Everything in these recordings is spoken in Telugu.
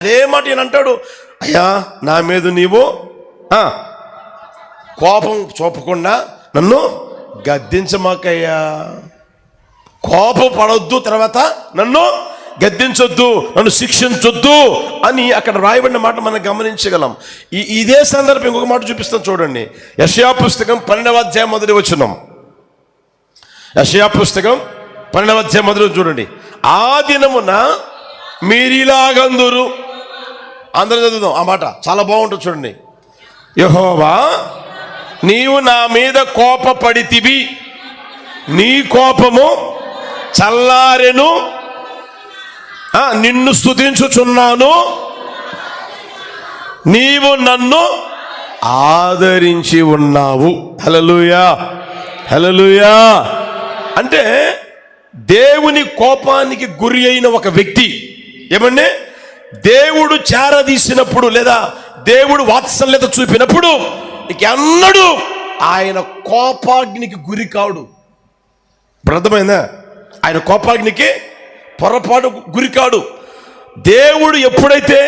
అదే మాట ఈయన అంటాడు, అయ్యా నా మీద నీవు కోపం చూపకుండా నన్ను గద్దించమాకయ్యా, కోపం పడొద్దు, తర్వాత నన్ను గద్దించొద్దు, నన్ను శిక్షించొద్దు అని అక్కడ రాయబడిన మాట మనం గమనించగలం. ఇదే సందర్భం ఇంకొక మాట చూపిస్తాను చూడండి. యెషయా పుస్తకం 12వ అధ్యాయం మొదటి వచనం. యెషయా పుస్తకం 12వ అధ్యాయం మొదటి చూడండి. ఆ దినమున మీరిలాగందురు, అందరూ చదువుదాం ఆ మాట, చాలా బాగుంటుంది చూడండి. యెహోవా నీవు నా మీద కోపపడితివి, నీ కోపము చల్లారెను, నిన్ను స్తుతించుచున్నాను, నీవు నన్ను ఆదరించి ఉన్నావు. హల్లెలూయా, హల్లెలూయా. అంటే దేవుని కోపానికి గురి అయిన ఒక వ్యక్తి ఏమండి, దేవుడు చేరదీసినప్పుడు లేదా దేవుడు వాత్సల్యత చూపినప్పుడు ఇక అన్నడు ఆయన కోపాగ్నికి గురి కాడు. అర్థమైందా? ఆయన కోపాగ్నికి పొరపాటు గురికాడు. దేవుడు ఎప్పుడైతే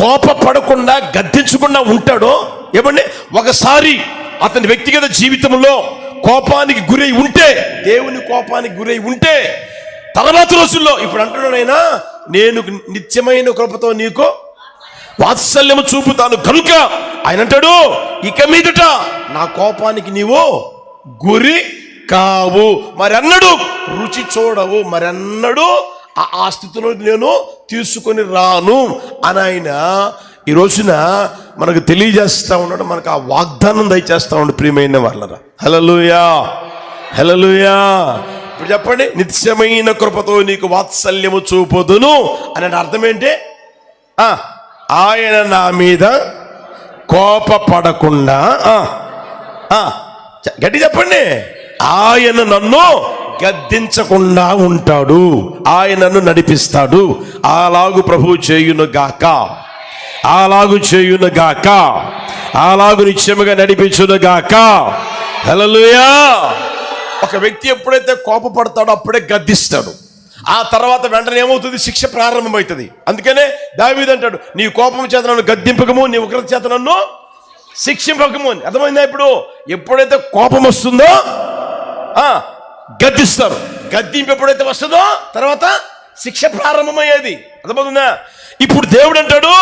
కోపపడకుండా గద్దించకుండా ఉంటాడో ఏమండి, ఒకసారి అతని వ్యక్తిగత జీవితంలో కోపానికి గురై ఉంటే, దేవుని కోపానికి గురై ఉంటే, తర్వాత రోజుల్లో ఇప్పుడు అంటున్నాడైనా నేను నిత్యమైన కృపతో నీకు వాత్సల్యము చూపుతాను కనుక ఆయన అంటాడు, ఇక మీదట నా కోపానికి నీవు గురి కావు, మరన్నడు రుచి చూడవు, మరన్నడు ఆ స్థితిలో నేను తీసుకొని రాను అని ఆయన ఈ రోజున మనకు తెలియజేస్తా ఉన్నాడు, మనకు ఆ వాగ్దానం దయచేస్తా ఉన్నాడు. ప్రియమైన వాళ్ళరా, హల్లెలూయా, హల్లెలూయా. ఇప్పుడు చెప్పండి, నిత్యమైన కృపతో నీకు వాత్సల్యము చూపుదును అని అర్థం ఏంటి? ఆయన నా మీద కోపపడకుండా, గట్టి చెప్పండి, ఆయన నన్ను గద్దించకుండా ఉంటాడు, ఆయనను నడిపిస్తాడు. అలాగు ప్రభువు చేయునుగాక, అలాగు చేయునుగాక, అలాగు నిత్యముగా నడిపించునుగాక. హల్లెలూయా. ఒక వ్యక్తి ఎప్పుడైతే కోపపడతాడో అప్పుడే గద్దిస్తాడు, ఆ తర్వాత వెంటనే ఏమవుతుంది? శిక్ష ప్రారంభమవుతుంది. అందుకనే దావీదు అంటాడు, నీ కోపం చేత నన్ను గద్దింపకము, నీ ఉగ్రత చేత నన్ను శిక్షింపకము అని. అర్థమైందా? ఇప్పుడు ఎప్పుడైతే కోపం వస్తుందో గద్దిస్తారు, గద్దింపు ఎప్పుడైతే వస్తుందో తర్వాత శిక్ష ప్రారంభమయ్యేది. అర్థమవుతుందా? ఇప్పుడు దేవుడు అంటాడు,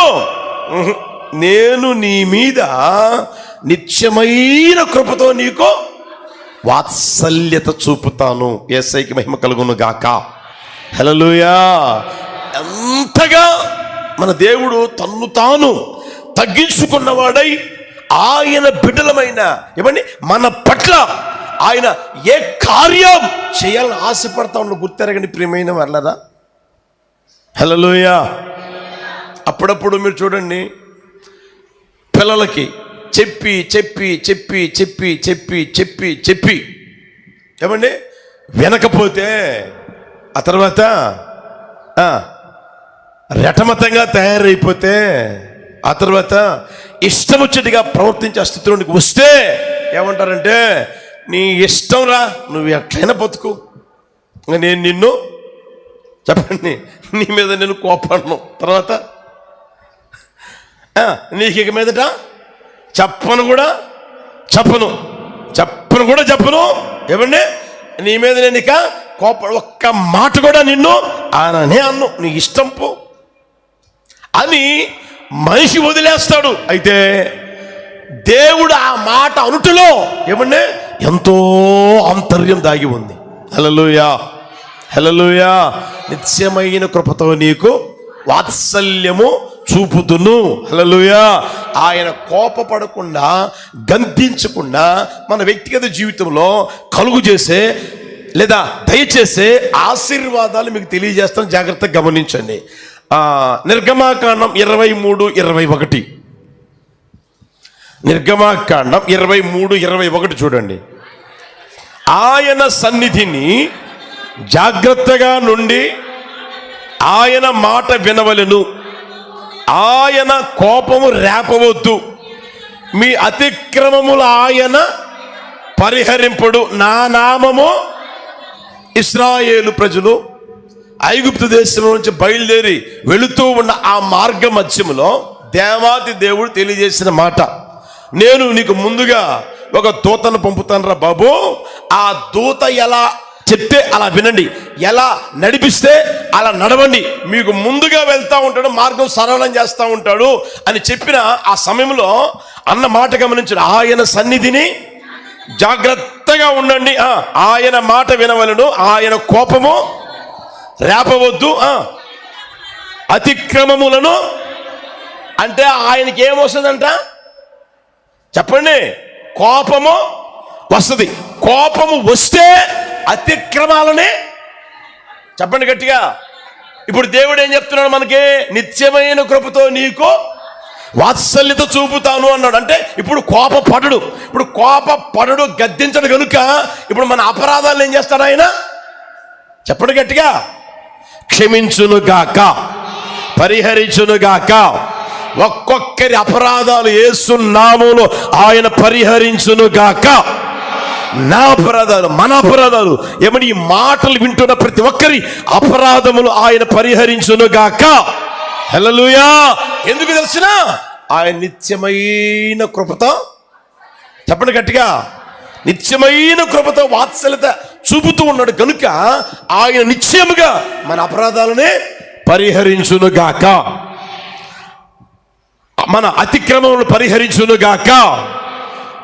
నేను నీ మీద నిత్యమైన కృపతో నీకు వాత్సల్యత చూపుతాను. యేసయ్యకి మహిమ కలుగును గాక. హల్లెలూయా. ఎంతగా మన దేవుడు తన్ను తాను తగ్గించుకున్నవాడై ఆయన బిడ్డలమైన ఏమండి మన పట్ల ఆయన ఏ కార్యం చేయాలని ఆశపడతా ఉన్న గుర్తెరగని ప్రియమైన వాళ్ళరా, హల్లెలూయా. అప్పుడప్పుడు మీరు చూడండి, పిల్లలకి చెప్పి చెప్పి చెప్పి చెప్పి చెప్పి చెప్పి చెప్పి ఏమండి వినకపోతే ఆ తర్వాత రెటమతంగా తయారైపోతే ఆ తర్వాత ఇష్టం వచ్చేట్టుగా ప్రవర్తించే స్థితిలోనికి వస్తే ఏమంటారంటే, నీ ఇష్టం రా, నువ్వు ఎట్లయినా బతుకు, నేను నిన్ను చెప్పండి నీ మీద నేను కోపడను, తర్వాత నీకు ఇక మీదట చెప్పను కూడా చెప్పను, చెప్పను కూడా చెప్పను, ఏమండి నీ మీద నేను ఇక ఒక్క మాట కూడా నిన్ను అననే అన్ను, నీ ఇష్టం పో అని మనిషి వదిలేస్తాడు. అయితే దేవుడు ఆ మాట అనుటలో ఏమండి ఎంతో ఆంతర్యం దాగి ఉంది. హల్లెలూయా, హల్లెలూయా. నిత్యమైన కృపతో నీకు వాత్సల్యము చూపుతును. హల్లెలూయా. ఆయన కోపపడకుండా గద్దించకుండా మన వ్యక్తిగత జీవితంలో కలుగు చేసే లేదా దయచేసే ఆశీర్వాదాలు మీకు తెలియజేస్తాను, జాగ్రత్తగా గమనించండి. నిర్గమాకాండం 23:21, నిర్గమాకాండం 23:21 చూడండి. ఆయన సన్నిధిని జాగ్రత్తగా నుండి ఆయన మాట వినవలెను, ఆయన కోపము రేపవద్దు, మీ అతిక్రమములు ఆయన పరిహరింపడు, నా నామము ఇశ్రాయేలు ప్రజలు ఐగుప్తు దేశం నుంచి బయలుదేరి వెళుతూ ఉన్న ఆ మార్గ మధ్యములో దేవాది దేవుడు తెలియజేసిన మాట, నేను నీకు ముందుగా ఒక దూతను పంపుతానురా బాబు, ఆ దూత ఎలా చెప్తే అలా వినండి, ఎలా నడిపిస్తే అలా నడవండి, మీకు ముందుగా వెళ్తా ఉంటాడు, మార్గం సరళం చేస్తూ ఉంటాడు అని చెప్పిన ఆ సమయంలో అన్న మాట గమనించండి. ఆయన సన్నిధిని జాగ్రత్తగా ఉండండి, ఆయన మాట వినవలను, ఆయన కోపము రేపవద్దు, అతిక్రమములను అంటే ఆయనకి ఏమొస్తుందంట చెప్పండి, కోపము వస్తుంది. కోపము వస్తే అతిక్రమాలని చెప్పండి గట్టిగా. ఇప్పుడు దేవుడు ఏం చెప్తున్నాడు మనకి, నిత్యమైన కృపతో నీకు వాత్సల్యత చూపుతాను అన్నాడు. అంటే ఇప్పుడు కోప పడడు గద్దించడు కనుక ఇప్పుడు మన అపరాధాలు ఏం చేస్తాడు ఆయన చెప్పండి గట్టిగా, క్షమించునుగాక, పరిహరించునుగాక. ఒక్కొక్కరి అపరాధాలు యేసు నామములో ఆయన పరిహరించునుగాక. నా అపరాధాలు, మన అపరాధాలు ఏమని ఈ మాటలు వింటున్న ప్రతి ఒక్కరి అపరాధములు ఆయన పరిహరించునుగాక. హల్లెలూయా. ఎందుకు తెలిసిన ఆయన నిత్యమైన కృపతో చెప్పండి గట్టిగా, నిత్యమైన కృపతో వాత్సల్యత చూపుతూ ఉన్నాడు కనుక ఆయన నిశ్చయముగా మన అపరాధాలనే పరిహరించునుగాక, మన అతిక్రమములను పరిహరించునుగాక.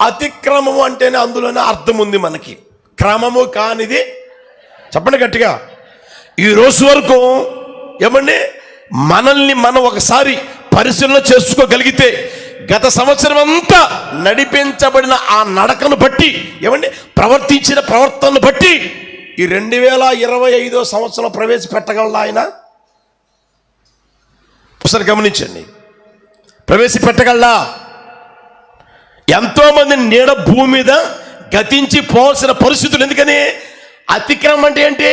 అతిక్రమము అంటేనే అందులోనే అర్థం ఉంది మనకి, క్రమము కానిది చెప్పండి గట్టిగా. ఈ రోజు వరకు ఏమండి మనల్ని మనం ఒకసారి పరిశీలన చేసుకోగలిగితే గత సంవత్సరం అంతా నడిపించబడిన ఆ నడకను బట్టి ఏమండి ప్రవర్తించిన ప్రవర్తనను బట్టి ఈ 2025 సంవత్సరంలో ప్రవేశపెట్టగలడా ఆయన? ఒకసారి గమనించండి, ప్రవేశపెట్టగలడా? ఎంతో మంది నీడ భూమి మీద గతించి పోవాల్సిన పరిస్థితులు. ఎందుకని? అతిక్రమం అంటే ఏంటి?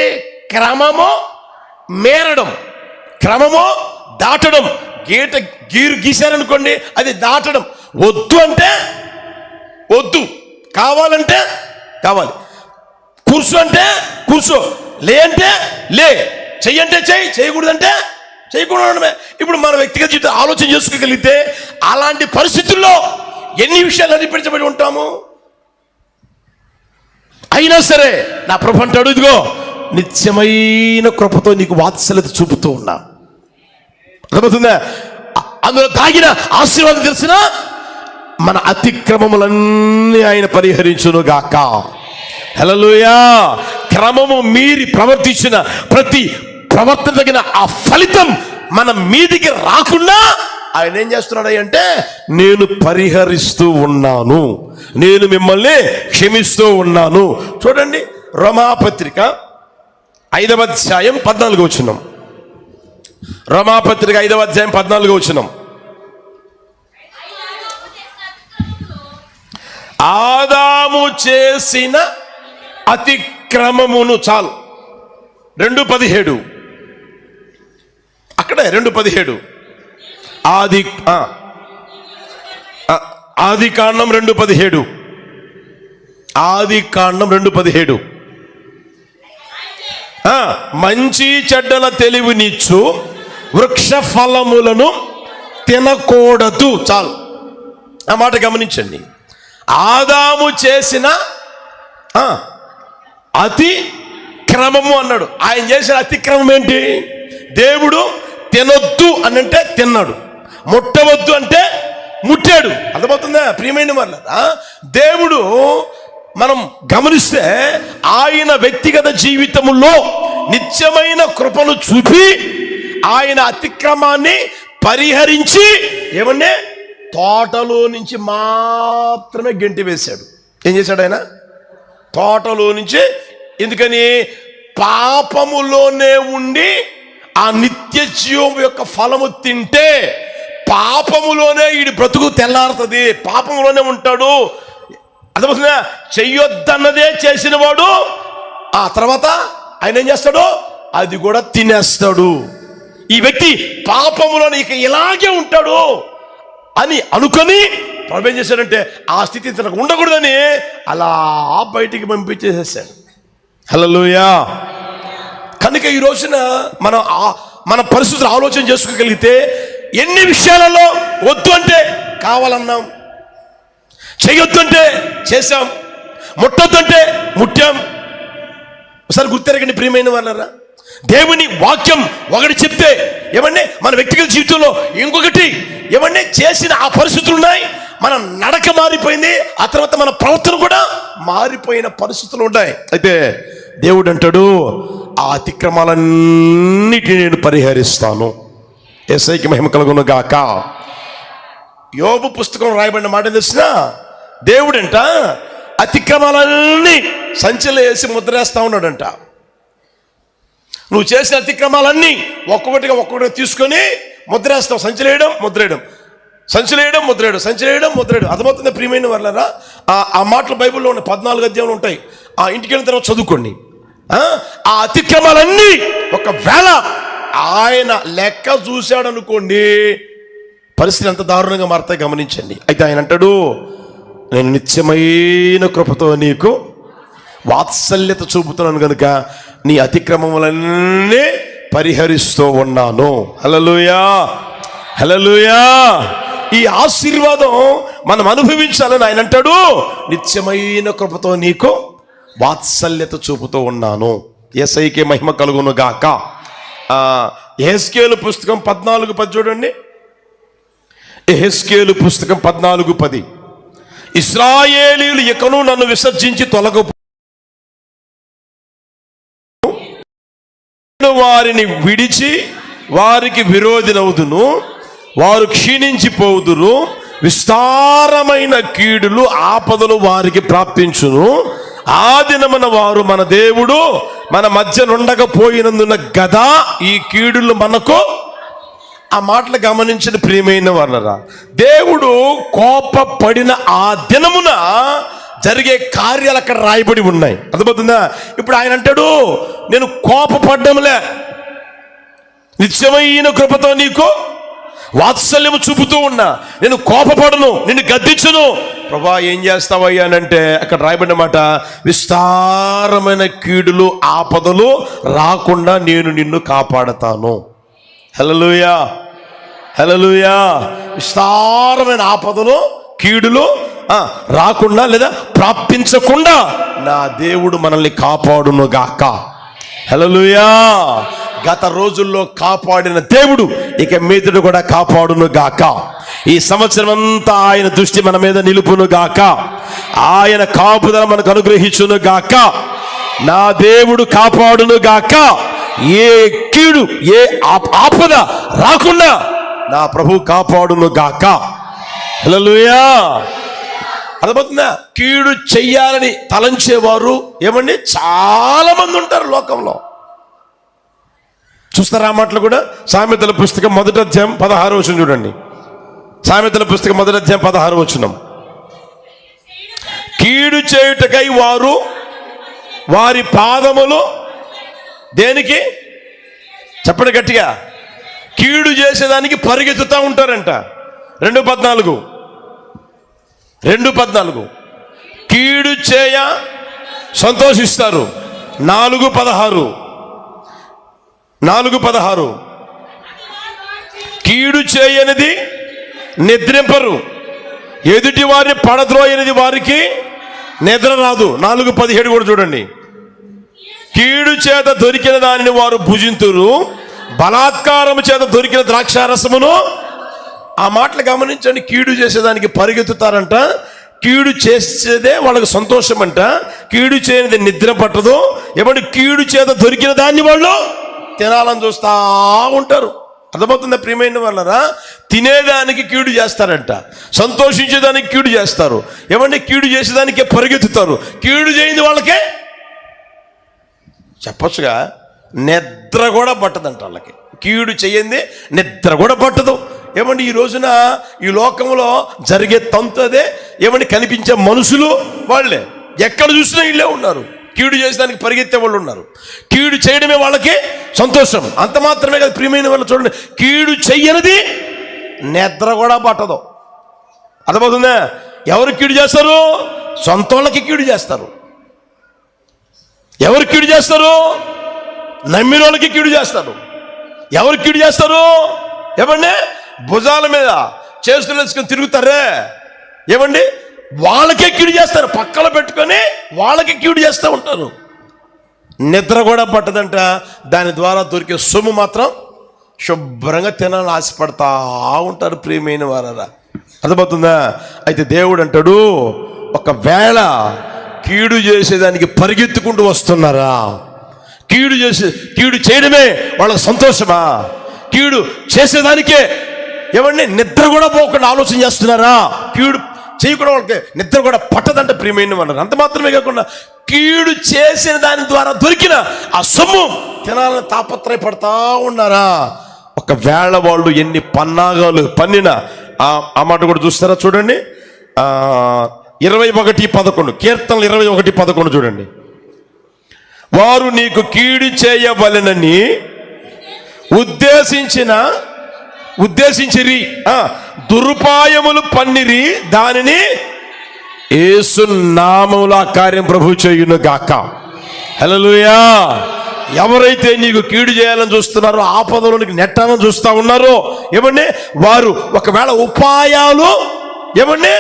క్రమము మేరడం, క్రమము దాటడం. గీరు గీశారనుకోండి, అది దాటడం. వద్దు అంటే వద్దు, కావాలంటే కావాలి, కూర్చో అంటే కూర్చో, లే అంటే లే, చెయ్యి అంటే చెయ్యి, చేయకూడదంటే చేయకూడదు. ఇప్పుడు మన వ్యక్తిగత జీవితం ఆలోచన చేసుకోగలిగితే అలాంటి పరిస్థితుల్లో ఎన్ని విషయాలు నడిపించబడి ఉంటాము. అయినా సరే నా ప్రభు అంటాడు, ఇదిగో నిత్యమైన కృపతో నీకు వాత్సల్యత చూపుతూ ఉన్నా. అర్థమవుతుందా? అందులో దాగిన ఆశీర్వాదం తెలిసిన మన అతిక్రమములన్నీ ఆయన పరిహరించునుగాక. హల్లెలూయా. క్రమము మీరి ప్రవర్తించిన ప్రతి ప్రవర్తన తగిన ఆ ఫలితం మన మీదికి రాకుండా ఆయన ఏం చేస్తున్నాడు అంటే, నేను పరిహరిస్తూ ఉన్నాను, నేను మిమ్మల్ని క్షమిస్తూ ఉన్నాను. చూడండి, రోమాపత్రిక 5వ అధ్యాయం 14వ వచనం. రోమాపత్రిక 5వ అధ్యాయం 14వ వచనం. ఆదాము చేసిన అతిక్రమమును, చాలు 2:17 అక్కడే 2:17 ఆది కాండం 2:17 ఆది కాండం 2:17 మంచి చెడ్డల తెలివినిచ్చు వృక్ష ఫలములను తినకూడదు. చాలు, ఆ మాట గమనించండి. ఆదాము చేసిన అతిక్రమము అన్నాడు. ఆయన చేసిన అతిక్రమం ఏంటి? దేవుడు తినొద్దు అని అంటే తిన్నాడు, ముట్టవద్దు అంటే ముట్టాడు. అర్థమవుతుందా ప్రియమైన వాళ్ళ? దేవుడు మనం గమనిస్తే ఆయన వ్యక్తిగత జీవితంలో నిత్యమైన కృపను చూపి ఆయన అతిక్రమాన్ని పరిహరించి ఏమన్నా తోటలో నుంచి మాత్రమే గెంటి వేశాడు. ఏం చేశాడు ఆయన? తోటలో నుంచి. ఎందుకని? పాపములోనే ఉండి ఆ నిత్య జీవం యొక్క ఫలము తింటే పాపములోనే ఈడి బ్రతుకు తెల్లారుతుంది, పాపములోనే ఉంటాడు. అర్థమవుతుందా? చెయ్యొద్దన్నదే చేసిన వాడు ఆ తర్వాత ఆయన ఏం చేస్తాడు? అది కూడా తినేస్తాడు. ఈ వ్యక్తి పాపములోనే ఇక ఇలాగే ఉంటాడు అని అనుకొని ప్రభు ఏం చేశాడంటే ఆ స్థితి తనకు ఉండకూడదని అలా బయటికి పంపించేసేసాడు. హల్లెలూయా. కనుక ఈ రోజున మనం మన పరిస్థితులు ఆలోచన చేసుకోగలిగితే ఎన్ని విషయాలలో వద్దు అంటే కావాలన్నాం, చేయొద్దు అంటే చేశాం, ముట్టొద్దు అంటే ముట్టాం. ఒకసారి గుర్తెరగండి ప్రియమైన వాళ్ళరా, దేవుని వాక్యం ఒకటి చెప్తే ఏమండి మన వ్యక్తిగత జీవితంలో ఇంకొకటి ఏమండి చేసిన ఆ పరిస్థితులు ఉన్నాయి. మన నడక మారిపోయింది, ఆ తర్వాత మన ప్రవర్తన కూడా మారిపోయిన పరిస్థితులు ఉన్నాయి. అయితే దేవుడు అంటాడు, ఆ అతిక్రమాలన్నిటిని నేను పరిహరిస్తాను. యేసయ్యకి మహిమ కలుగును గాక. యోబు పుస్తకం రాయబడిన మాట తెలిసిన దేవుడంట అతిక్రమాలన్నీ సంచిలో వేసి ముద్రేస్తా ఉన్నాడంట. నువ్వు చేసిన అతిక్రమాలన్నీ ఒక్కొక్కటిగా తీసుకొని ముద్రేస్తావు. సంచిలేయడం ముద్రేయడం, సంచిలేయడం ముద్రేయడం, సంచిలేయడం ముద్రేయడం. అర్థమవుతుంది ప్రియమైన వాళ్ళరా? ఆ మాటలు బైబిల్లో ఉన్నాయి, 14 అధ్యాయాలు ఉంటాయి. ఆ ఇంటికి వెళ్ళిన తర్వాత చదువుకోండి. ఆ అతిక్రమాలన్నీ ఒకవేళ ఆయన లెక్క చూశాడు అనుకోండి, పరిస్థితి ఎంత దారుణంగా మారుతాయి గమనించండి. అయితే ఆయన అంటాడు, నేను నిత్యమైన కృపతో నీకు వాత్సల్యత చూపుతున్నాను కనుక నీ అతిక్రమములన్నీ పరిహరిస్తూ ఉన్నాను. హల్లెలూయా, హల్లెలూయా. ఈ ఆశీర్వాదం మనం అనుభవించాలని ఆయన అంటాడు, నిత్యమైన కృపతో నీకు వాత్సల్యత చూపుతూ ఉన్నాను. యేసయ్యకే మహిమ కలుగును గాక. యెహెజ్కేలు పుస్తకం 14:10 చూడండి. యెహెజ్కేలు పుస్తకం 14:10. ఇశ్రాయేలీయులు ఇకను నన్ను విసర్జించి తొలగ వారిని విడిచి వారికి విరోధినవుదును, వారు క్షీణించిపోవుదురు, విస్తారమైన కీడులు ఆపదలు వారికి ప్రాప్తించును. ఆ దినమున వారు మన దేవుడు మన మధ్య నుండకపోయినందున గదా ఈ కీడులు మనకు. ఆ మాటలు గమనించిన ప్రియమైన వాళ్ళరా, దేవుడు కోపపడిన ఆ దినమున జరిగే కార్యాలు అక్కడ రాయబడి ఉన్నాయి. అర్థమవుతుందా? ఇప్పుడు ఆయన అంటాడు, నేను కోపపడ్డంలే, నిత్యమైన కృపతో నీకు వాత్సల్యము చూపుతూ ఉన్నా, నేను కోపపడను, నిన్ను గద్దించును. ప్రభా ఏం చేస్తావయ్యానంటే అక్కడ రాయబడిన మాట, విస్తారమైన కీడులు ఆపదలు రాకుండా నేను నిన్ను కాపాడతాను. హల్లెలూయా, హల్లెలూయా. విస్తారమైన ఆపదలు కీడులు రాకుండా లేదా ప్రాప్తించకుండా నా దేవుడు మనల్ని కాపాడును గాక. హల్లెలూయా. గత రోజుల్లో కాపాడిన దేవుడు ఇక మీదట కూడా కాపాడును గాక. ఈ సంవత్సరం అంతా ఆయన దృష్టి మన మీద నిలుపును గాక. ఆయన కాపుదల మనకు అనుగ్రహించును గాక. నా దేవుడు కాపాడును గాక. ఏ కీడు ఏ ఆపద రాకుండా నా ప్రభు కాపాడును గాక. హల్లెలూయా. అర్థమవుతుందా? కీడు చెయ్యాలని తలంచేవారు ఏమండి చాలా మంది ఉంటారు లోకంలో. చూస్తారా ఆ మాటలు కూడా? సామెతల పుస్తకం 1వ అధ్యాయం 16వ వచనం చూడండి. సామెతల పుస్తకం 1వ అధ్యాయం 16వ వచనం. కీడు చేయుటకై వారు వారి పాదములు దేనికి? చెప్పండి గట్టిగా. కీడు చేసేదానికి పరిగెత్తుతూ ఉంటారంట. 2:14 కీడు చేయ సంతోషిస్తారు. 4:16 కీడు చేయనిది నిద్రింపరు, ఎదుటి వారిని పడద్రోయనిది వారికి నిద్ర రాదు. 4:17 కూడా చూడండి. కీడు చేత దొరికిన దానిని వారు భుజింతురు, బలాత్కారము చేత దొరికిన ద్రాక్షారసమును. ఆ మాటలు గమనించండి. కీడు చేసేదానికి పరిగెత్తుతారంట, కీడు చేసేదే వాళ్ళకు సంతోషం అంట, కీడు చేయనిది నిద్ర పట్టదు. ఏమంటే కీడు చేత దొరికిన దాన్ని వాళ్ళు తినాలని చూస్తూ ఉంటారు. అర్థమవుతుందా ప్రియమైన వాళ్ళరా? తినేదానికి కీడు చేస్తారంట, సంతోషించేదానికి కీడు చేస్తారు. ఏమంటే కీడు చేసేదానికే పరిగెత్తుతారు, కీడు చేయని వాళ్ళకే చెప్పొచ్చుగా నిద్ర కూడా పట్టదంట వాళ్ళకి. కీడు చేయండి నిద్ర కూడా పట్టదు. ఏమండి ఈ రోజున ఈ లోకంలో జరిగే తంతు అదే. ఏమండి కనిపించే మనుషులు వాళ్ళే, ఎక్కడ చూసినా వీళ్ళే ఉన్నారు. కీడు చేసేదానికి పరిగెత్తే వాళ్ళు ఉన్నారు, కీడు చేయడమే వాళ్ళకి సంతోషం. అంత మాత్రమే కదా ప్రియమైన వాళ్ళు చూడండి, కీడు చెయ్యనిది నిద్ర కూడా పట్టదు. అర్థమవుతుందా? ఎవరు కీడు చేస్తారు? సొంత వాళ్ళకి కీడు చేస్తారు. ఎవరు కీడు చేస్తారు? నమ్మిన వాళ్ళకి కీడు చేస్తారు. ఎవరు కీడు చేస్తారు? ఏమండి, భుజాల మీద చేతులు వేసుకొని తిరుగుతారే, ఏమండి, వాళ్ళకే కీడు చేస్తారు. పక్కన పెట్టుకొని వాళ్ళకి కీడు చేస్తూ ఉంటారు. నిద్ర కూడా పట్టదంట. దాని ద్వారా దొరికే సొమ్ము మాత్రం శుభ్రంగా తినాలని ఆశపడతా ఉంటారు. ప్రియమైన వారరా, అర్థమవుతుందా? అయితే దేవుడు అంటాడు, ఒకవేళ కీడు చేసేదానికి పరిగెత్తుకుంటూ వస్తున్నారా? కీడు చేయడమే వాళ్ళకి సంతోషమా? కీడు చేసేదానికే ఏమండి నిద్ర కూడా పోకుండా ఆలోచన చేస్తున్నారా? కీడు చేయకుండా వాళ్ళకి నిద్ర కూడా పట్టదంట. ప్రియమైన వాళ్ళు అంత మాత్రమే కాకుండా కీడు చేసిన దాని ద్వారా దొరికిన ఆ సొమ్ము తినాలని తాపత్రయపడతా ఉన్నారా? ఒకవేళ వాళ్ళు ఎన్ని పన్నాగాలు పన్నినా, ఆ మాట కూడా చూస్తారా? చూడండి, 21:11 కీర్తనలు 21:11 చూడండి. వారు నీకు కీడు చేయవలెనని ఉద్దేశించిరి, దురుపాయములు పన్నిరి, దానిని యేసు నామములో ఆ కార్యం ప్రభు చేయును గాక. హల్లెలూయా. ఎవరైతే నీకు కీడు చేయాలని చూస్తున్నారో, ఆపదలోనికి నెట్టాలని చూస్తా ఉన్నారో, ఏమండి, వారు ఒకవేళ ఉపాయాలు ఏమండి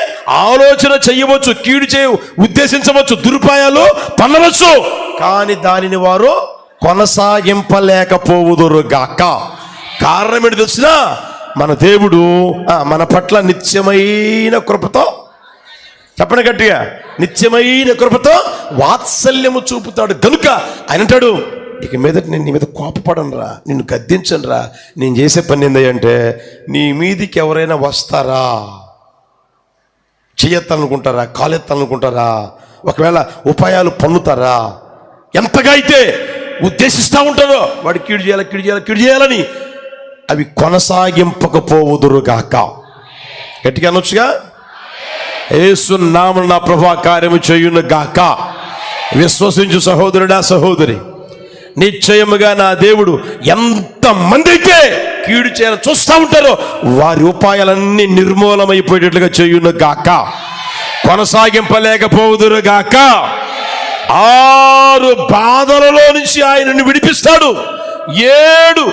ఆలోచన చెయ్యవచ్చు, కీడు ఉద్దేశించవచ్చు, దురుపాయాలు పన్నవచ్చు, కానీ దానిని వారు కొనసాగింపలేకపోవుదురు గాక. కారణం ఏంటి తెలిసినా? మన దేవుడు మన పట్ల నిత్యమైన కృపతో, చెప్పండి గట్టిగా, నిత్యమైన కృపతో వాత్సల్యము చూపుతాడు గనుక ఆయన అంటాడు, ఇక మీద నేను నీ మీద కోపపడనురా, నిన్ను గద్దించనురా. నేను చేసే పని ఏందంటే, నీ మీదికి ఎవరైనా వస్తారా, చెయ్యెత్తాలనుకుంటారా, కాలెత్తాలనుకుంటారా, ఒకవేళ ఉపాయాలు పన్నుతారా, ఎంతగా అయితే ఉద్దేశిస్తూ ఉంటారో వాడు కీడు చేయాలని, అవి కొనసాగింపకపోవుదురుగాక. గట్టిగా అనొచ్చుగా, యేసు నామమున నా ప్రభువా కార్యము చేయును గాక. విశ్వసించు సహోదరుడా, సహోదరి, నిశ్చయముగా నా దేవుడు ఎంతమంది అయితే కీడు చేయాలని చూస్తూ ఉంటారో వారి ఉపాయాలన్నీ నిర్మూలమైపోయేటట్లుగా చేయును గాక, కొనసాగింపలేకపోదురు గాక. 6 బాధలలో నుంచి ఆయనను విడిపిస్తాడు. 7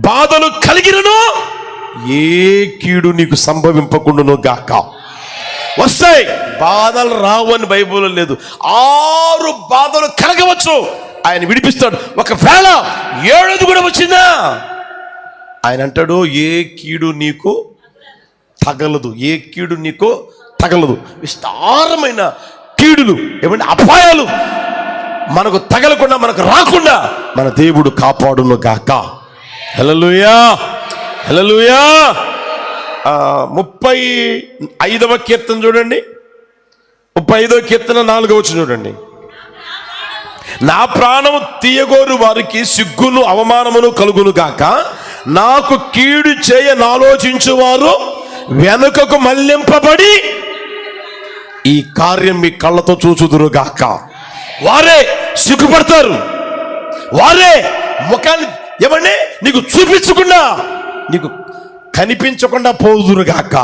బాధలు కలిగినను ఏ కీడు నీకు సంభవింపకుండాను గాక. వస్తాయి బాధలు, రావు అని బైబిల్లో లేదు. 6 బాధలు కలగవచ్చు, ఆయన విడిపిస్తాడు. ఒకవేళ 7ది కూడా వచ్చిందా, ఆయన అంటాడు, ఏ కీడు నీకు తగలదు, ఏ కీడు నీకు తగలదు. విస్తారమైన కీడులు, ఏమంటే అపాయాలు మనకు తగలకుండా, మనకు రాకుండా మన దేవుడు కాపాడును గాక. హల్లెలూయా, హల్లెలూయా. 35వ కీర్తన చూడండి, 35వ కీర్తన 4వ వచనం చూడండి. నా ప్రాణము తీయగోరు వారికి సిగ్గును అవమానమును కలుగును గాక. నాకు కీడు చేయనాలోచించువారు వెనుకకు మళ్లింపబడి ఈ కార్యం మీ కళ్ళతో చూచుదురుగాక. వారే సిగ్గుపడతారు, వారే ముఖాన్ని ఏమండి నీకు చూపించకుండా, నీకు కనిపించకుండా పోదురుగాక.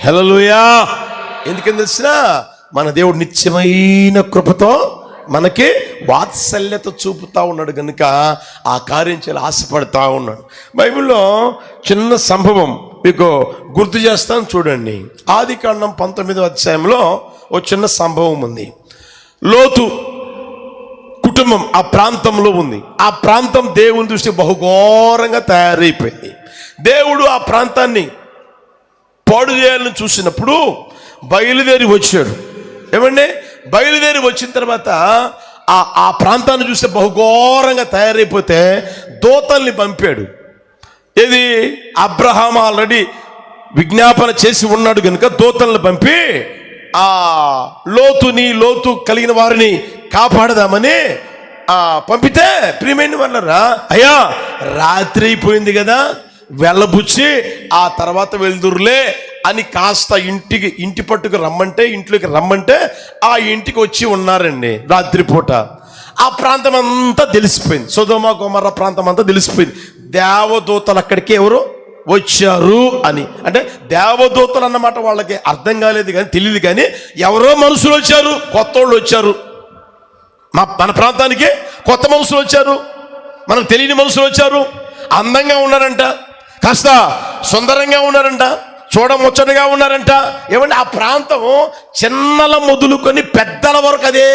హల్లెలూయా. ఎందుకని తెలిసినా, మన దేవుడు నిత్యమైన కృపతో మనకి వాత్సల్యత చూపుతా ఉన్నాడు కనుక ఆ కార్యం చేయాలి ఆశపడతా ఉన్నాడు. బైబిల్లో చిన్న సంభవం మీకు గుర్తు చేస్తాను చూడండి. ఆదికాండం 19వ అధ్యాయంలో ఒక చిన్న సంభవం ఉంది. లోతు కుటుంబం ఆ ప్రాంతంలో ఉంది. ఆ ప్రాంతం దేవుని దృష్టి బహుఘోరంగా తయారైపోయింది. దేవుడు ఆ ప్రాంతాన్ని పాడు చేయాలని చూసినప్పుడు బయలుదేరి వచ్చాడు. ఏమండి, బయలుదేరి వచ్చిన తర్వాత ఆ ప్రాంతాన్ని చూస్తే బహుఘోరంగా తయారైపోతే దూతల్ని పంపాడు. ఇది అబ్రహాం ఆల్రెడీ విజ్ఞాపన చేసి ఉన్నాడు కనుక దూతల్ని పంపి ఆ లోతు కలిగిన వారిని కాపాడదామని పంపితే, ప్రియమైన వాళ్ళరా, అయ్యా రాత్రి అయిపోయింది కదా, వెళ్ళబుచ్చి ఆ తర్వాత వెళ్దురులే అని కాస్త ఇంటి పట్టుకు రమ్మంటే, ఇంట్లోకి రమ్మంటే ఆ ఇంటికి వచ్చి ఉన్నారండి రాత్రిపూట. ఆ ప్రాంతం అంతా తెలిసిపోయింది, సొదొమ గొమొర్రా ప్రాంతం అంతా తెలిసిపోయింది. దేవదూతలు అక్కడికి ఎవరు వచ్చారు అని. అంటే దేవదూతలు అన్నమాట వాళ్ళకి అర్థం కాలేదు కానీ, తెలియదు కానీ, ఎవరో మనుషులు వచ్చారు, కొత్త వాళ్ళు వచ్చారు. మన ప్రాంతానికి కొత్త మనుషులు వచ్చారు, మనకు తెలియని మనుషులు వచ్చారు. అందంగా ఉన్నారంట, కాస్త సుందరంగా ఉన్నారంట, చూడముచ్చటగా ఉన్నారంట. ఏమంటే ఆ ప్రాంతం చిన్నల మొదలుకొని పెద్దల వరకు అదే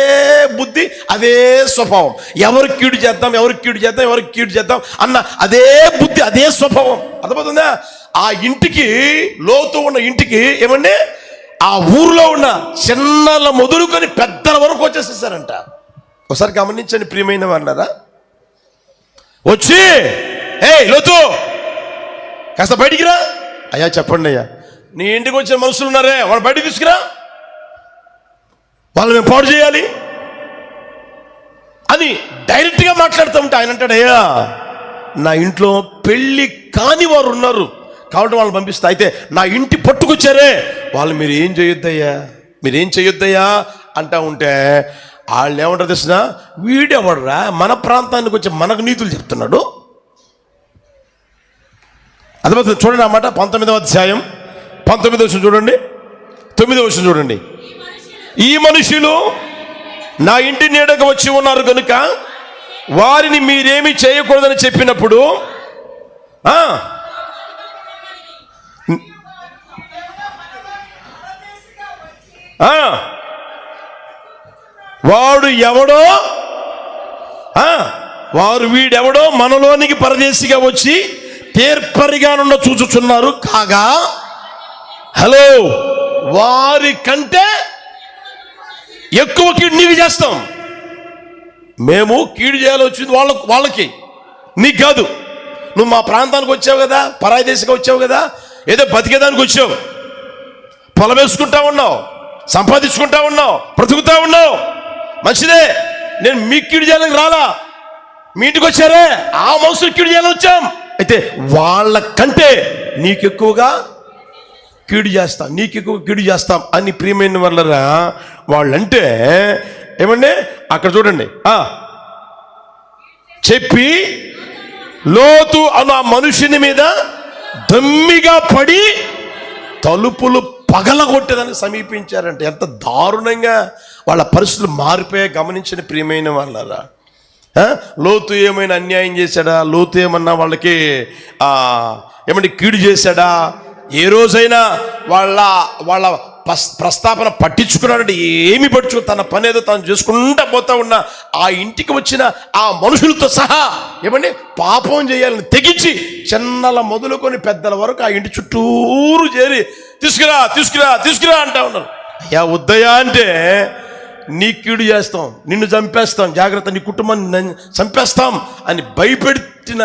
బుద్ధి, అదే స్వభావం. ఎవరికి కీడు చేద్దాం, ఎవరికి కీడు చేద్దాం, ఎవరికి కీడు చేద్దాం అన్న అదే బుద్ధి, అదే స్వభావం. అర్థమవుతుందా? ఆ ఇంటికి, లోతు ఉన్న ఇంటికి ఏమండి, ఆ ఊర్లో ఉన్న చిన్నల మొదలుకొని పెద్దల వరకు వచ్చేసేసారంట. ఒకసారి గమనించండి ప్రియమైన వాళ్ళారా. వచ్చి, ఏ లోతు కాస్త బయటికి రా. అయ్యా చెప్పండి అయ్యా, నీ ఇంటికి వచ్చిన మనుషులు ఉన్నారే, వాళ్ళు బయటికి తీసుకురా, వాళ్ళు మేము పాడు చేయాలి అని డైరెక్ట్గా మాట్లాడుతూ ఉంటే ఆయన అంటాడు, అయ్యా నా ఇంట్లో పెళ్ళి కాని వారు ఉన్నారు కాబట్టి వాళ్ళని పంపిస్తా. అయితే నా ఇంటి పట్టుకొచ్చారే వాళ్ళు మీరు ఏం చేయొద్దయ్యా అంటా ఉంటే వాళ్ళు ఏమంటారు తెలిసిన, వీడెవడరా మన ప్రాంతానికి వచ్చి మనకు నీతులు చెప్తున్నాడు. అదే చూడండి అన్నమాట. 19వ అధ్యాయం 19వ వచనం చూడండి, 9వ వచనం చూడండి. ఈ మనుషులు నా ఇంటి నీడకు వచ్చి ఉన్నారు కనుక వారిని మీరేమి చేయకూడదని చెప్పినప్పుడు వాడు ఎవడో, వీడెవడో మనలోనికి పరదేశిగా వచ్చి తీర్పరిగానున్న చూచుచున్నారు కాగా, హలో, వారి కంటే ఎక్కువ కీడు నీకు చేస్తాం. మేము కీడు చేయాలి వచ్చింది వాళ్ళకి, నీకు కాదు. నువ్వు మా ప్రాంతానికి వచ్చావు కదా, పరాయి దేశంగా వచ్చావు కదా, ఏదో బతికేదానికి వచ్చావు, పొలం వేసుకుంటా ఉన్నావు, సంపాదించుకుంటా ఉన్నావు, బ్రతుకుతా ఉన్నావు, మంచిదే. నేను మీకు కీడు చేయాలని రాలా, మీ ఇంటికి వచ్చారే ఆ మనుషులు కీడు చేయాలని వచ్చాం. అయితే వాళ్ళ కంటే నీకెక్కువగా కీడు చేస్తాం, నీకెక్కువ కీడు చేస్తాం అని ప్రియమైన వాళ్ళరా. వాళ్ళంటే ఏమండి, అక్కడ చూడండి, చెప్పి లోతు అను ఆ మనుషుని మీద దమ్మిగా పడి తలుపులు పగలగొట్టేదాన్ని సమీపించారంటే ఎంత దారుణంగా వాళ్ళ పరిస్థితులు మారిపోయాయి గమనించని ప్రియమైన వాళ్ళరా. లోతు ఏమైనా అన్యాయం చేశాడా, లోతు ఏమన్నా వాళ్ళకి ఏమంటే కీడు చేశాడా, ఏ రోజైనా వాళ్ళ ప్రస్తాపన పట్టించుకున్నాడంటే ఏమి పట్టించుకో, తన పని ఏదో తాను చేసుకుంటా పోతా ఉన్న ఆ ఇంటికి వచ్చిన ఆ మనుషులతో సహా ఏమండి పాపం చేయాలని తెగించి చిన్నల మొదలుకొని పెద్దల వరకు ఆ ఇంటి చుట్టూరు చేరి తీసుకురా తీసుకురా తీసుకురా అంటా ఉన్నారు. అయ్యా వద్దయ్యా అంటే నీ కీడు చేస్తాం, నిన్ను చంపేస్తాం, జాగ్రత్త, నీ కుటుంబాన్ని చంపేస్తాం అని భయపెట్టిన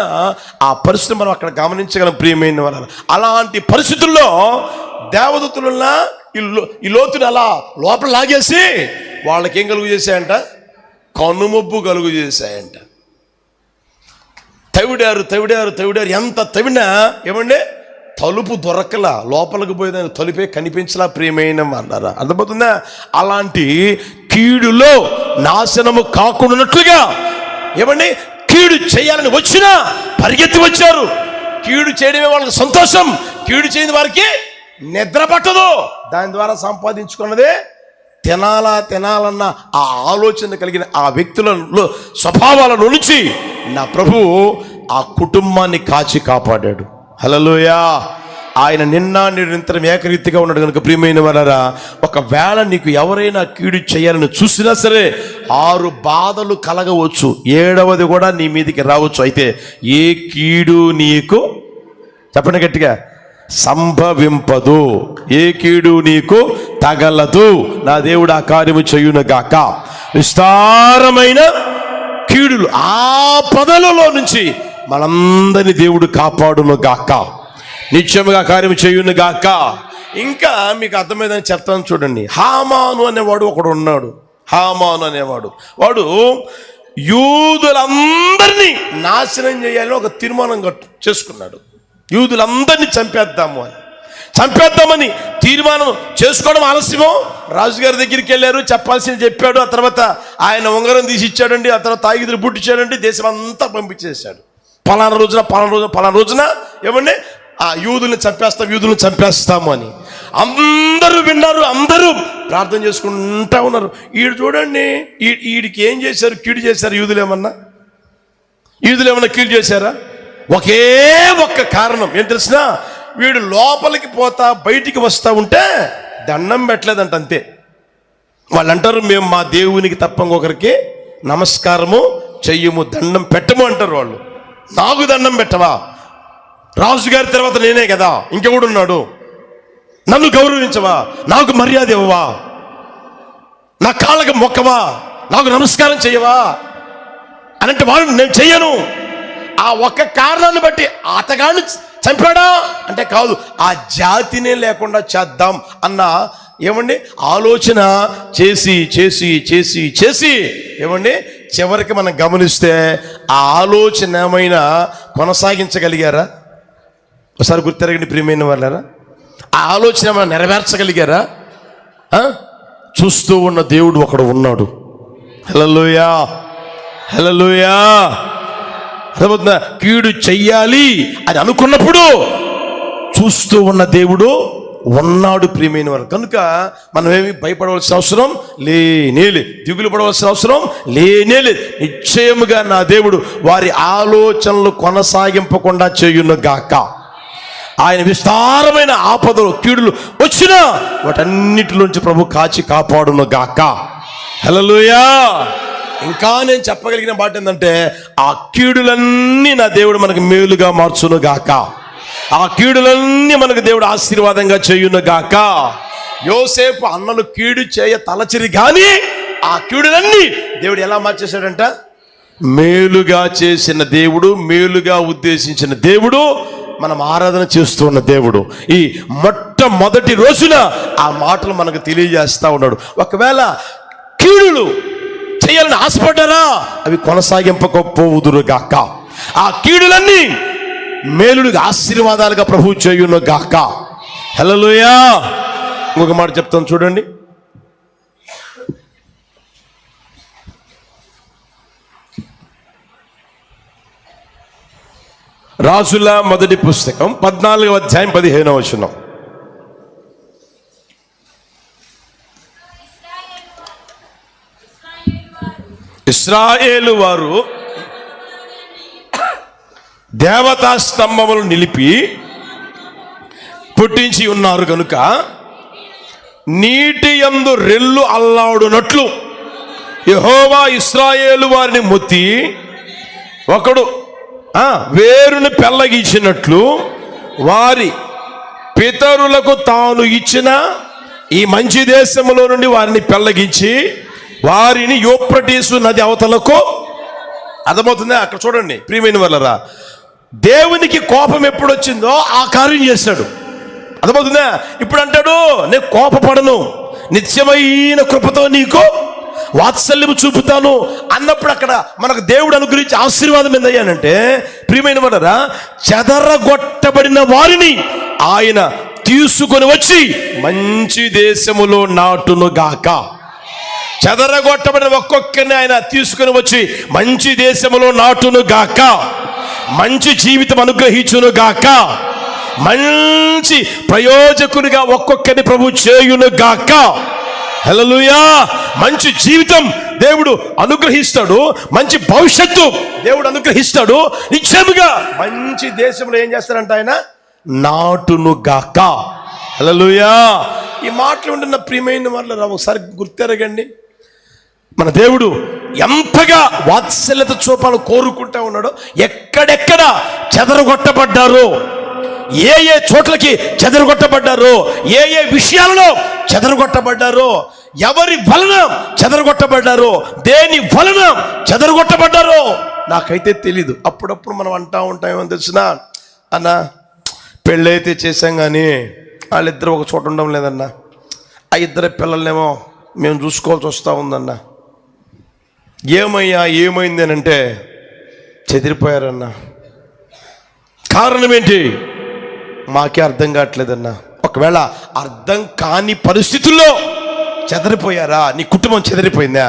ఆ పరిస్థితి మనం అక్కడ గమనించగలం ప్రియమైన వాళ్ళ. అలాంటి పరిస్థితుల్లో దేవదూతలున్నా ఈ లోతుని అలా లోపల లాగేసి వాళ్ళకి ఏం కలుగు చేశాయంట, కనుమొబ్బు కలుగు చేశాయంట. తవిడారు ఎంత తవినా ఏమండి తలుపు దొరకలా, లోపలికి పోయేదాన్ని తలుపే కనిపించలా ప్రియమైన అన్నారా. అర్థమవుతుందా? అలాంటి కీడులో నాశనము కాకుండానట్లుగా ఏమండి కీడు చేయాలని వచ్చినా పరిగెత్తి వచ్చారు. కీడు చేయడమే వాళ్ళకి సంతోషం, కీడు చేయని వారికి నిద్ర పట్టదు. దాని ద్వారా సంపాదించుకున్నదే తినాలన్న ఆ ఆలోచన కలిగిన ఆ వ్యక్తులలో స్వభావాల నుంచి నా ప్రభువు ఆ కుటుంబాన్ని కాచి కాపాడాడు. హల్లెలూయా. ఆయన నిన్న నిరంతరం ఏకరీతిగా ఉన్నాడు కనుక ప్రియమైన వారా, ఒకవేళ నీకు ఎవరైనా కీడు చేయాలని చూసినా సరే 6 బాధలు కలగవచ్చు, 7వది కూడా నీ మీదకి రావచ్చు. అయితే ఏ కీడు నీకు చెప్పండి గట్టిగా సంభవింపదు, ఏ కీడు నీకు తగలదు. నా దేవుడు ఆ కార్యము చేయునుగాక. విస్తారమైన కీడులు ఆ పదలలో నుంచి మనందరినీ దేవుడు కాపాడును గాక, నిత్యముగా కార్యం చేయును గాక. ఇంకా మీకు అర్థమైందని చెప్తాను చూడండి. హామాను అనేవాడు ఒకడు ఉన్నాడు. హామాను అనేవాడు వాడు యూదులందరినీ నాశనం చేయాలని ఒక తీర్మానం చేసుకున్నాడు. యూదులందరినీ చంపేద్దామని తీర్మానం చేసుకోవడం ఆలస్యమో. రాజుగారి దగ్గరికి వెళ్ళారు, చెప్పాల్సింది చెప్పాడు. ఆ తర్వాత ఆయన ఉంగరం తీసి ఇచ్చాడండి. ఆ తర్వాత తాగిదులు బుట్టిచ్చాడండి. దేశం అంతా పంపించేశాడు. పలానా రోజున ఏమండి యూదుల్ని చంపేస్తాము అని అందరూ విన్నారు, అందరూ ప్రార్థన చేసుకుంటా ఉన్నారు. ఈడు చూడండి, ఈడికి ఏం చేశారు? కీడు చేశారు. యూదులు ఏమన్నా కీడు చేశారా? ఒకే ఒక్క కారణం ఏం తెలిసిన, వీడు లోపలికి పోతా బయటికి వస్తూ ఉంటే దండం పెట్టలేదంట, అంతే. వాళ్ళు అంటారు, మేము మా దేవునికి తప్ప ఇంకొకరికి నమస్కారము చెయ్యము, దండం పెట్టము అంటారు వాళ్ళు. నాకు దండం పెట్టవా? రాజుగారి తర్వాత నేనే కదా, ఇంకెవడు ఉన్నాడు? నన్ను గౌరవించవా? నాకు మర్యాద ఇవ్వవా? నా కాళ్ళకి మొక్కవా? నాకు నమస్కారం చెయ్యవా అని అంటే వాళ్ళు నేను చెయ్యను. ఆ ఒక్క కారణాన్ని బట్టి అతగాడిని చంపాడా అంటే కాదు, ఆ జాతినే లేకుండా చేద్దాం అన్న ఏమండి ఆలోచన చేసి చేసి చేసి చేసి ఏమండి చివరికి మనం గమనిస్తే ఆ ఆలోచన ఏమైనా కొనసాగించగలిగారా? ఒకసారి గుర్తెరగండి ప్రియమైన వాళ్ళారా, ఆ ఆలోచన ఏమైనా నెరవేర్చగలిగారా? చూస్తూ ఉన్న దేవుడు ఒకడు ఉన్నాడు. హల్లెలూయా, హల్లెలూయా. కీడు చెయ్యాలి అని అనుకున్నప్పుడు చూస్తూ ఉన్న దేవుడు ఉన్నాడు ప్రియమైన వారు. కనుక మనం ఏమి భయపడవలసిన అవసరం లేనేలేదు, దిగులు పడవలసిన అవసరం లేనేలేదు. నిశ్చయముగా నా దేవుడు వారి ఆలోచనలు కొనసాగింపకుండా చేయును గాక. ఆయన విస్తారమైన ఆపదలు కీడులు వచ్చినా వాటన్నిటిలోంచి ప్రభు కాచి కాపాడును గాక. హల్లెలూయా. ఇంకా నేను చెప్పగలిగిన మాట ఏంటంటే, ఆ కీడులన్నీ నా దేవుడు మనకు మేలుగా మార్చును గాక. ఆ కీడులన్నీ మనకు దేవుడు ఆశీర్వాదంగా చేయును గాక. యోసేపు అన్నలు కీడు చేయ తలచిరి కానీ ఆ కీడులన్నీ దేవుడు ఎలా మార్చేశాడంట? మేలుగా చేసిన దేవుడు, మేలుగా ఉద్దేశించిన దేవుడు, మనం ఆరాధన చేస్తున్న దేవుడు ఈ మొట్టమొదటి రోజున ఆ మాటలు మనకు తెలియజేస్తా ఉన్నాడు. ఒకవేళ కీడులు చేయాలని ఆశపడ్డారా, అవి కొనసాగింపకపోవుదురు గాక. ఆ కీడులన్నీ మేలుగా ఆశీర్వాదాలుగా ప్రభు చేయును గాక. హల్లెలూయా. ఇంకొక మాట చెప్తాను చూడండి. రాజుల మొదటి పుస్తకం 14వ అధ్యాయం 15వ వచనం. ఇశ్రాయేలు వారు దేవతా స్తంభములు నిలిపి పుట్టించి ఉన్నారు కనుక నీటి యందు రెల్లు అల్లాడునట్లు యెహోవా ఇశ్రాయేలు వారిని మొత్తి ఒకడు వేరుని పెళ్ళగించినట్లు వారి పితరులకు తాను ఇచ్చిన ఈ మంచి దేశములో నుండి వారిని పెళ్ళగించి వారిని యూఫ్రటీసు నది అవతలకు. అర్థమవుతుందా? అక్కడ చూడండి ప్రియమైన వాళ్ళరా, దేవునికి కోపం ఎప్పుడు వచ్చిందో ఆ కార్యం చేశాడు. అర్థమవుతుందా? ఇప్పుడు అంటాడు, నేను కోపపడను, నిత్యమైన కృపతో నీకు వాత్సల్యం చూపుతాను అన్నప్పుడు అక్కడ మనకు దేవుడు అనుగ్రహించి ఆశీర్వాదం ఏందయ్యానంటే, ప్రియమైన వాళ్ళరా, చెదరగొట్టబడిన వారిని ఆయన తీసుకొని వచ్చి మంచి దేశములో నాటును గాక. చెదరగొట్టబడిన ఒక్కొక్కరిని ఆయన తీసుకుని వచ్చి మంచి దేశములో నాటును గాక. మంచి జీవితం అనుగ్రహించును గాక. మంచి ప్రయోజకునిగా ఒక్కొక్కరిని ప్రభు చేయును గాక. హల్లెలూయా. మంచి జీవితం దేవుడు అనుగ్రహిస్తాడు, మంచి భవిష్యత్తు దేవుడు అనుగ్రహిస్తాడు. నిశ్చయముగా మంచి దేశంలో ఏం చేస్తారంట? ఆయన నాటును గాక. హల్లెలూయా. ఈ మాటలు ఉంటున్న ప్రియమైన వాళ్ళు ఒకసారి గుర్తెరగండి, మన దేవుడు ఎంతగా వాత్సల్యత చూపాలు కోరుకుంటా ఉన్నాడో. ఎక్కడెక్కడ చెదరగొట్టబడ్డారో, ఏ ఏ చోట్లకి చెదరగొట్టబడ్డారో, ఏ ఏ విషయాలలో చెదరగొట్టబడ్డారో, ఎవరి వలన చెదరగొట్టబడ్డారో, దేని వలన చెదరగొట్టబడ్డారో నాకైతే తెలీదు. అప్పుడప్పుడు మనం అంటా ఉంటాం, ఏమని తెలిసిన అన్న, పెళ్ళైతే చేశాం కానీ వాళ్ళిద్దరు ఒక చోట ఉండడం లేదన్నా, ఆ ఇద్దరు పిల్లల్నేమో మేము చూసుకోవాల్సి వస్తూ ఉందన్నా. ఏమైంది అని అంటే చెదిరిపోయారన్నా. కారణం ఏంటి? మాకే అర్థం కావట్లేదన్నా. ఒకవేళ అర్థం కాని పరిస్థితుల్లో చెదిరిపోయారా? నీ కుటుంబం చెదిరిపోయిందా?